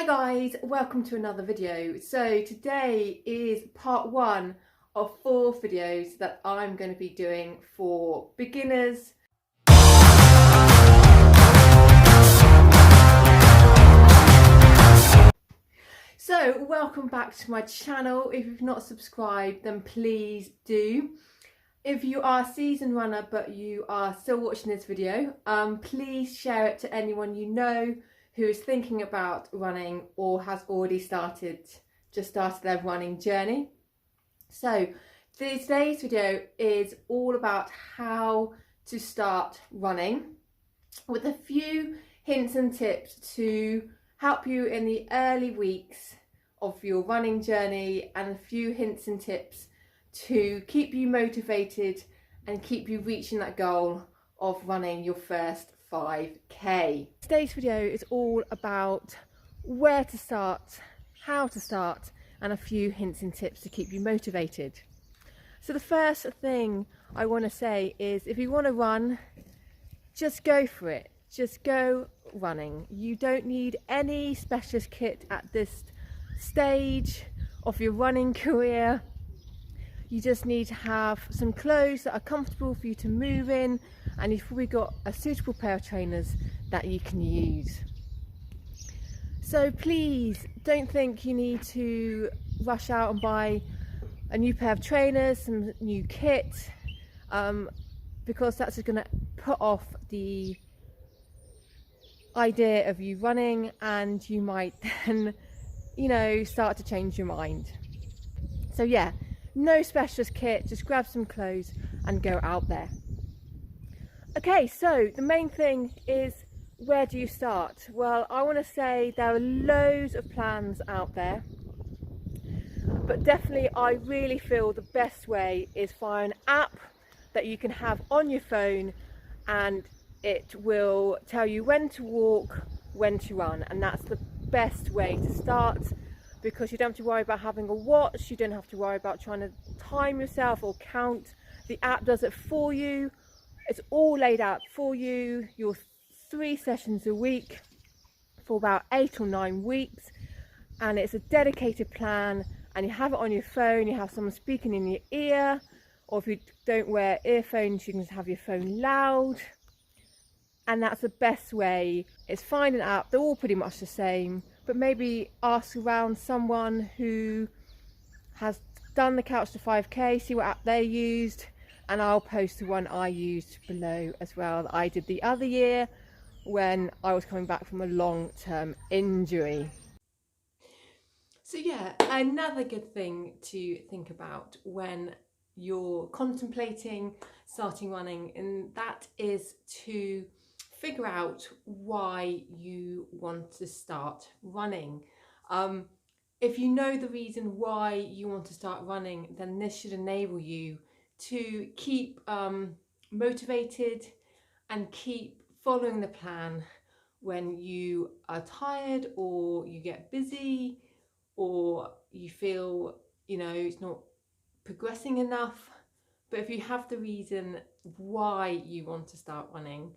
Hi guys, welcome to another video. So today is part one of 4 videos that I'm going to be doing for beginners. So welcome back to my channel. If you've not subscribed, then please do. If you are a seasoned runner but you are still watching this video, please share it to anyone you know who is thinking about running or has already just started their running journey. So today's video is all about how to start running, with a few hints and tips to help you in the early weeks of your running journey, and a few hints and tips to keep you motivated and keep you reaching that goal of running your first 5k. Today's video is all about where to start, how to start, and a few hints and tips to keep you motivated. So the first thing I want to say is, if you want to run, just go for it. Just go running. You don't need any specialist kit at this stage of your running career. You just need to have some clothes that are comfortable for you to move in, and you've probably got a suitable pair of trainers that you can use. So please don't think you need to rush out and buy a new pair of trainers, some new kit, because that's just going to put off the idea of you running, and you might then, start to change your mind. So yeah, no specialist kit, just grab some clothes and go out there. Okay, so the main thing is, where do you start? Well, I want to say there are loads of plans out there, but definitely I really feel the best way is via an app that you can have on your phone, and it will tell you when to walk, when to run, and that's the best way to start, because you don't have to worry about having a watch, you don't have to worry about trying to time yourself or count. The app does it for you. It's all laid out for you, your 3 sessions a week for about 8 or 9 weeks, and it's a dedicated plan, and you have it on your phone, you have someone speaking in your ear, or if you don't wear earphones, you can just have your phone loud. And that's the best way, is find an app. They're all pretty much the same, but maybe ask around someone who has done the Couch to 5k, see what app they used, and I'll post the one I used below as well, that I did the other year when I was coming back from a long-term injury. So yeah, another good thing to think about when you're contemplating starting running, and that is to figure out why you want to start running. If you know the reason why you want to start running, then this should enable you to keep motivated and keep following the plan when you are tired, or you get busy, or you feel it's not progressing enough. But if you have the reason why you want to start running,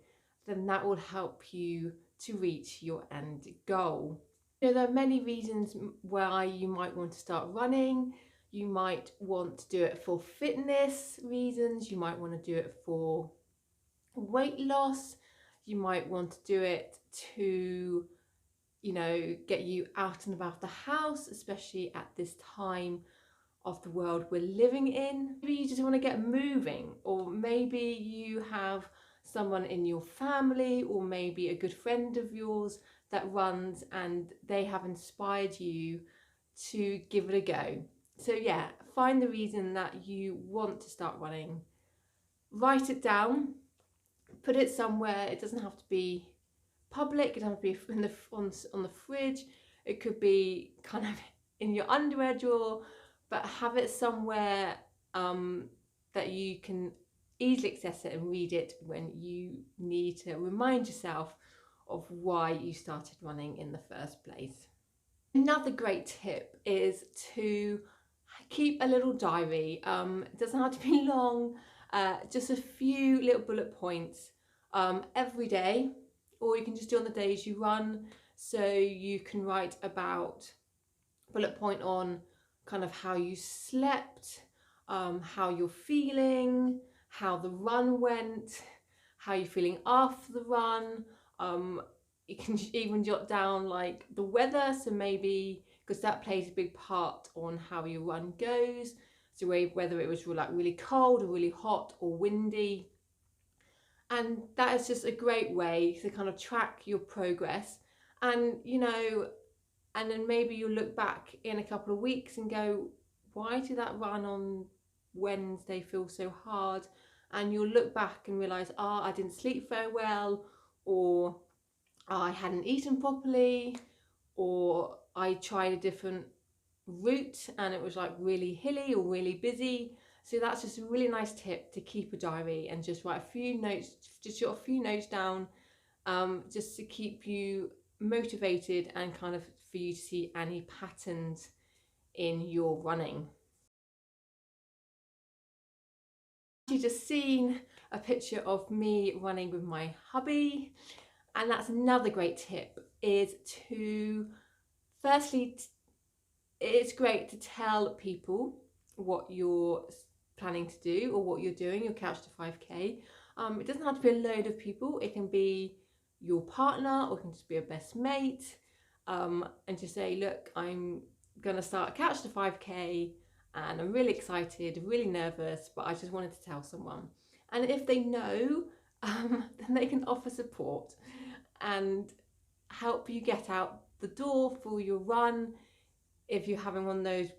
then that will help you to reach your end goal. There are many reasons why you might want to start running. You might want to do it for fitness reasons, you might want to do it for weight loss, you might want to do it to get you out and about the house, especially at this time of the world we're living in. Maybe you just want to get moving, or maybe you have someone in your family, or maybe a good friend of yours that runs and they have inspired you to give it a go. So yeah, find the reason that you want to start running, write it down, put it somewhere. It doesn't have to be public, it doesn't have to be on the fridge, it could be kind of in your underwear drawer, but have it somewhere that you can easily access it and read it when you need to remind yourself of why you started running in the first place. Another great tip is to keep a little diary. It doesn't have to be long, just a few little bullet points every day, or you can just do on the days you run. So you can write about, bullet point on kind of how you slept, how you're feeling, how the run went, how you're feeling after the run. You can even jot down like the weather, so maybe because that plays a big part on how your run goes. So whether it was like really cold or really hot or windy. And that is just a great way to kind of track your progress. And and then maybe you'll look back in a couple of weeks and go, why did that run on Wednesday feel so hard? And you'll look back and realise, I didn't sleep very well, or I hadn't eaten properly, or I tried a different route and it was like really hilly or really busy. So that's just a really nice tip, to keep a diary and just write a few notes, just jot a few notes down, just to keep you motivated and kind of for you to see any patterns in your running. You just seen a picture of me running with my hubby, and that's another great tip, is to firstly, it's great to tell people what you're planning to do or what you're doing, your Couch to 5K. It doesn't have to be a load of people. It can be your partner, or it can just be a best mate, and just say, look, I'm gonna start Couch to 5K and I'm really excited, really nervous, but I just wanted to tell someone. And if they know, then they can offer support and help you get out the door for your run. If you're having one of those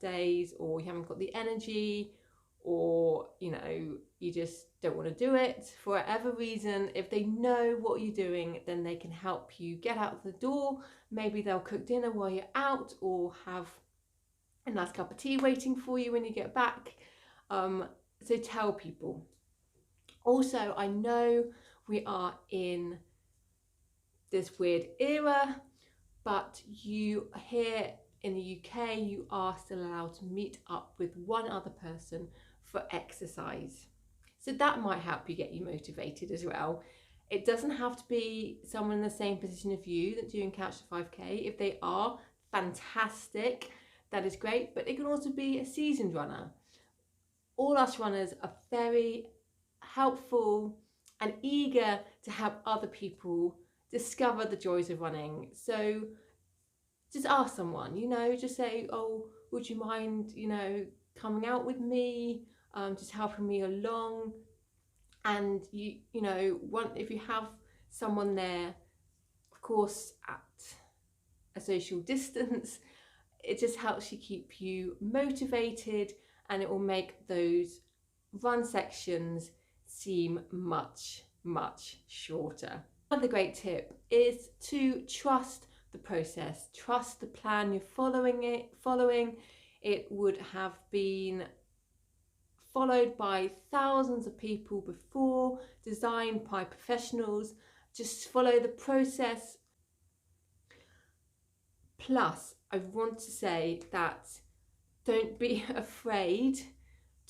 days, or you haven't got the energy, or you just don't want to do it for whatever reason, if they know what you're doing, then they can help you get out the door. Maybe they'll cook dinner while you're out, or have a nice cup of tea waiting for you when you get back. So tell people. Also, I know we are in this weird era, but you here in the UK, you are still allowed to meet up with one other person for exercise. So that might help you get you motivated as well. It doesn't have to be someone in the same position of you that doing Couch to 5K. If they are, fantastic, that is great, but it can also be a seasoned runner. All us runners are very helpful and eager to help other people discover the joys of running. So just ask someone, just say, oh, would you mind, coming out with me, just helping me along. And if you have someone there, of course, at a social distance, it just helps you keep you motivated, and it will make those run sections seem much, much shorter. Another great tip is to trust the process, trust the plan you're following. It would have been followed by thousands of people before, designed by professionals. Just follow the process. Plus, I want to say that don't be afraid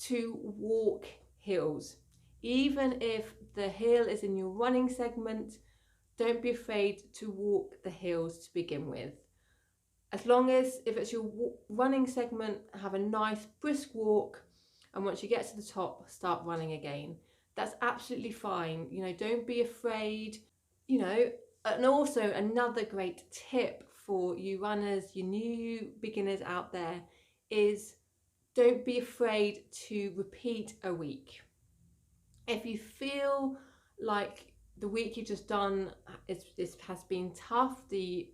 to walk hills. Even if the hill is in your running segment, don't be afraid to walk the hills to begin with. As long as, if it's your running segment, have a nice brisk walk, and once you get to the top, start running again. That's absolutely fine. Don't be afraid. And also another great tip for you runners, you new beginners out there, is don't be afraid to repeat a week. If you feel like the week you've just done has been tough, the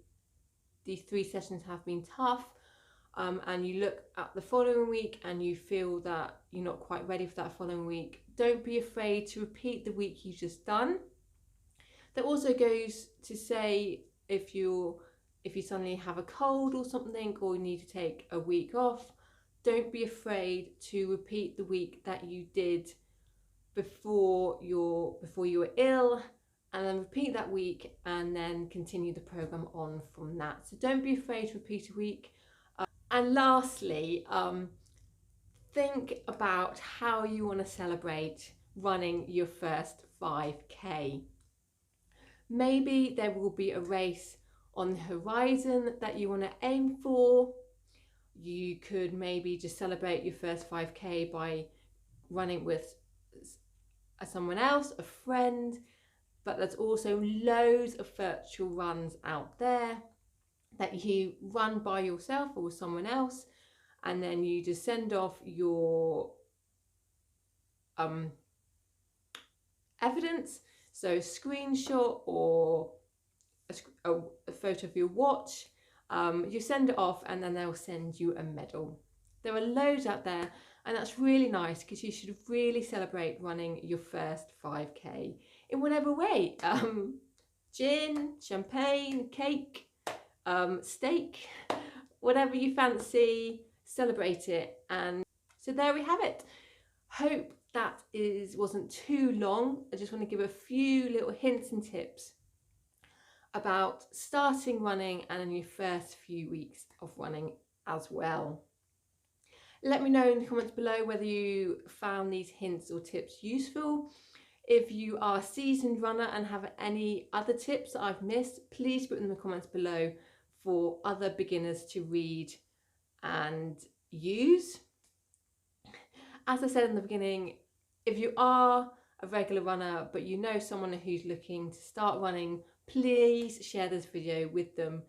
3 sessions have been tough, and you look at the following week and you feel that you're not quite ready for that following week, don't be afraid to repeat the week you've just done. That also goes to say, if you suddenly have a cold or something, or you need to take a week off, don't be afraid to repeat the week that you did before you were ill, and then repeat that week, and then continue the program on from that. So don't be afraid to repeat a week. And lastly, think about how you want to celebrate running your first 5K. Maybe there will be a race on the horizon that you want to aim for. You could maybe just celebrate your first 5K by running with someone else, a friend, but there's also loads of virtual runs out there that you run by yourself or with someone else, and then you just send off your evidence, so a screenshot or a photo of your watch. You send it off and then they'll send you a medal. There are loads out there, and that's really nice because you should really celebrate running your first 5K in whatever way. Gin, champagne, cake, steak, whatever you fancy, celebrate it. And so there we have it. Hope that wasn't too long. I just want to give a few little hints and tips about starting running and in your first few weeks of running as well. Let me know in the comments below whether you found these hints or tips useful. If you are a seasoned runner and have any other tips that I've missed, please put them in the comments below for other beginners to read and use. As I said in the beginning, if you are a regular runner but you know someone who's looking to start running, please share this video with them,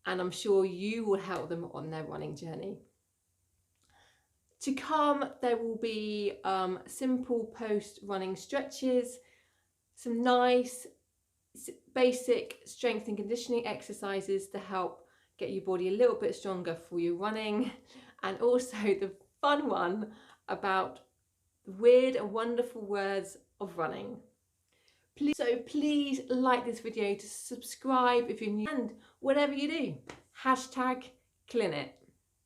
and I'm sure you will help them on their running journey. To come, there will be simple post running stretches, some nice basic strength and conditioning exercises to help get your body a little bit stronger for your running, and also the fun one about the weird and wonderful words of running. Please like this video, to subscribe if you're new, and whatever you do, #CleanIt.